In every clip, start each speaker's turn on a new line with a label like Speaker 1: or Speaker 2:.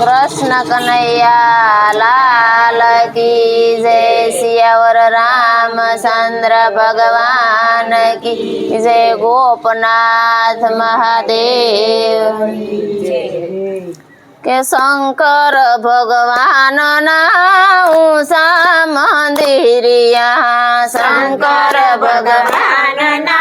Speaker 1: कृष्ण कन्हैया लाल की जय। सियावर रामचंद्र भगवान की जय। गोपनाथ महादेव के शंकर भगवान ना ऊंचा मंदिरिया। शंकर भगवान ना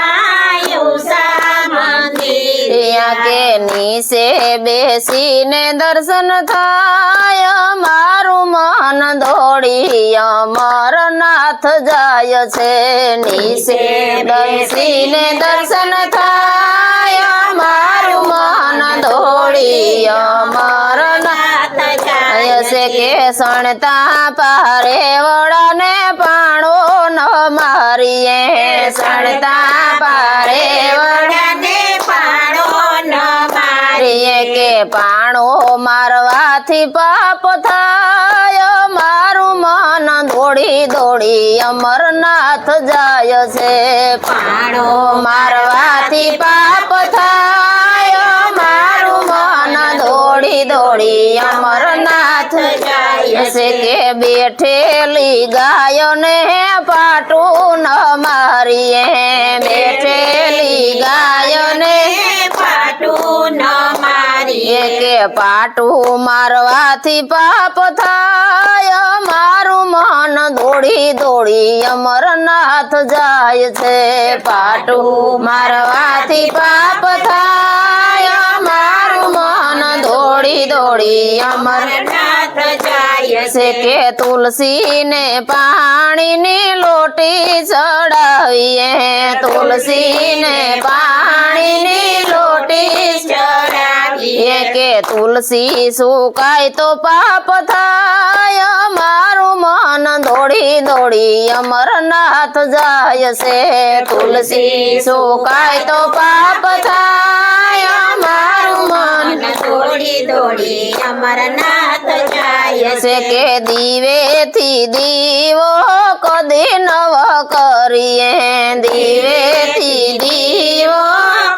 Speaker 1: ऊंचा मंदिरिया के नीचे बेसीने दर्शन थाय। मारू मन दौड़ी अमरनाथ जाय छे। नीचे बेसीने दर्शन थाय। मारू मन दौड़ी अमरनाथ जाय छे के सणता पारे वड़ा ने पाणो न मारिए। सणता पारे वड़ा ने पाणो न मारिए के पाणो मारवाथी पाप थाय। मारू मन दौड़ी दौड़ी अमरनाथ जाय छे। पाणो मारवाथी पाप थाय। मारू मन दौड़ी दौड़ी अमरनाथ जाय छे के बेठेली गायो ने पाटू न मारिए। बेठेली गायो ने पाटू न मारिए के पाटू मारवाथी पाप थाय। मारू मन दौड़ी दौड़ी अमरनाथ जाय छे। पाटू मारवाथी पाप थाय। मारू मन दौड़ी दौड़ी अमरनाथ जाय छे के तुलसी ने पाणी नी लोटी चढ़ावीए। तुलसी ने पाणी नी लोटी चढ़ावीए के तुलसी सुकाय तो पाप थाय। मारू मन दौड़ी दौड़ी अमरनाथ जाय छे। तुलसी सुकाय तो पाप थाय। मारू मन दौड़ी दौड़ी अमरनाथ जाय छे के दीवे थी दीवो कदी नव करिए। दीवे थी दीवो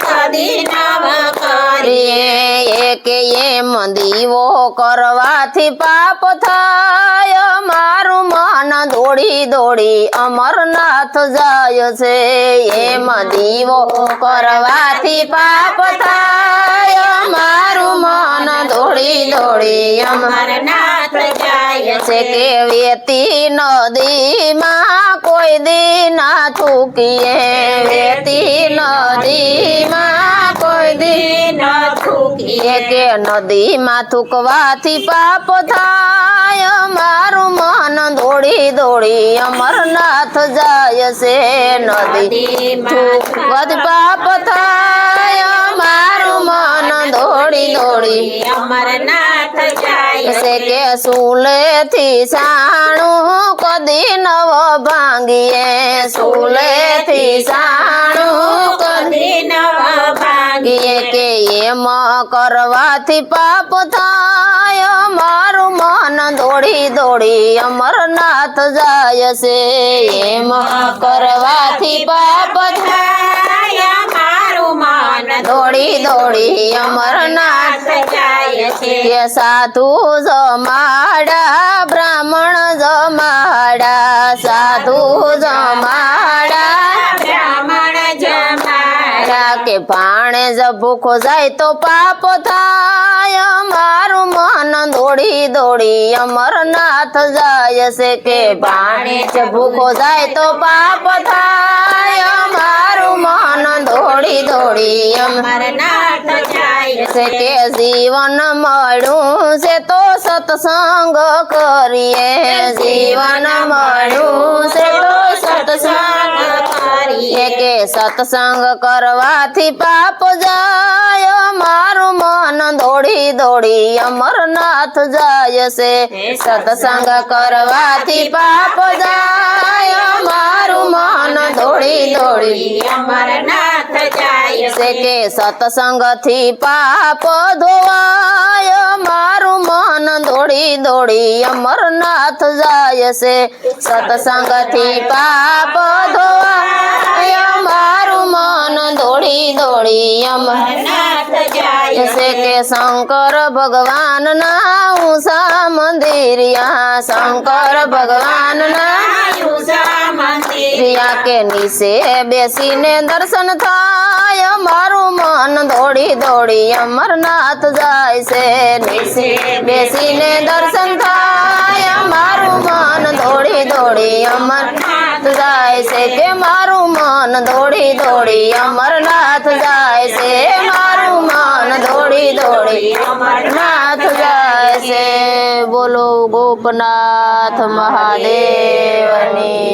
Speaker 1: कदी नव करिए के एम दीवो करवाथी पाप थाय। मारू मन दौड़ी दौड़ी अमरनाथ जाय छे। एम दीवो करवाथी पाप थाय। मारू मन दौड़ी दौड़ी अमरनाथ जाय छे के वेती नदी मां कोई दी ना थूकीए। वेती नदी मां कोई दी ना थूकीए के नदी मां थूकवाथी पाप थाय। मारू मन दौड़ी दौड़ी अमरनाथ जाय छे। नदी थूकवाथी पाप थाय। मारू मन दौड़ी दौड़ी अमरनाथ जाय छे के सूले थी साणु कदी नव भांगिए। सूले थी साणु कदी नव भांगिए के एम करवाथी पाप थाय। मारू मन दौड़ी दौड़ी अमरनाथ जाय छे। एम करवाथी पाप थाय। मारू मन दौड़ी दौड़ी अमरनाथ जाय छे के साधु जमाड़ा ब्राह्मण जमाड़ा। साधु जमाड़ा ब्राह्मण जमाड़ा के भाणे जब भूखो जाय तो पाप थाय। मारू मन दौड़ी दौड़ी अमरनाथ जाय छे के भाणे जब भूखो जाय तो पाप थाय। मारू मन दौड़ी दौड़ी अमरनाथ जाय छे के जीवन मळ्यु छे तो सत्संग करिए। जीवन मळ्यु छे तो सत्संग करिए के सत्संग करवाथी पाप जाय। मारू मन दौड़ी दौड़ी अमरनाथ जाय छे। सत्संग करवाथी पाप जाय। मारू मन दौड़ी दौड़ी अमरनाथ जाय छे के सत्संग थी पाप धोवाय। मारू मन दौड़ी दौड़ी अमरनाथ जाय छे। सत्संग थी पाप धोवाय। मारू मन दौड़ी दौड़ी अमरनाथ जाय छे के शंकर भगवान ना ઊંચા મંદિરિયા શંકર ભગવાનના રિયા કે નીચે બેસીને દર્શન થાય મારું મન દોડી દોડી અમરનાથ જાય છે નીચે બેસીને દર્શન થાય મારું મન દોડી દોડી અમરનાથ જાય છે કે મારું મન દોડી દોડી અમરનાથ જાય છે મારું મન દોડી દોડી અમરનાથ જાય છે બોલો ગોપનાથ મહાદેવની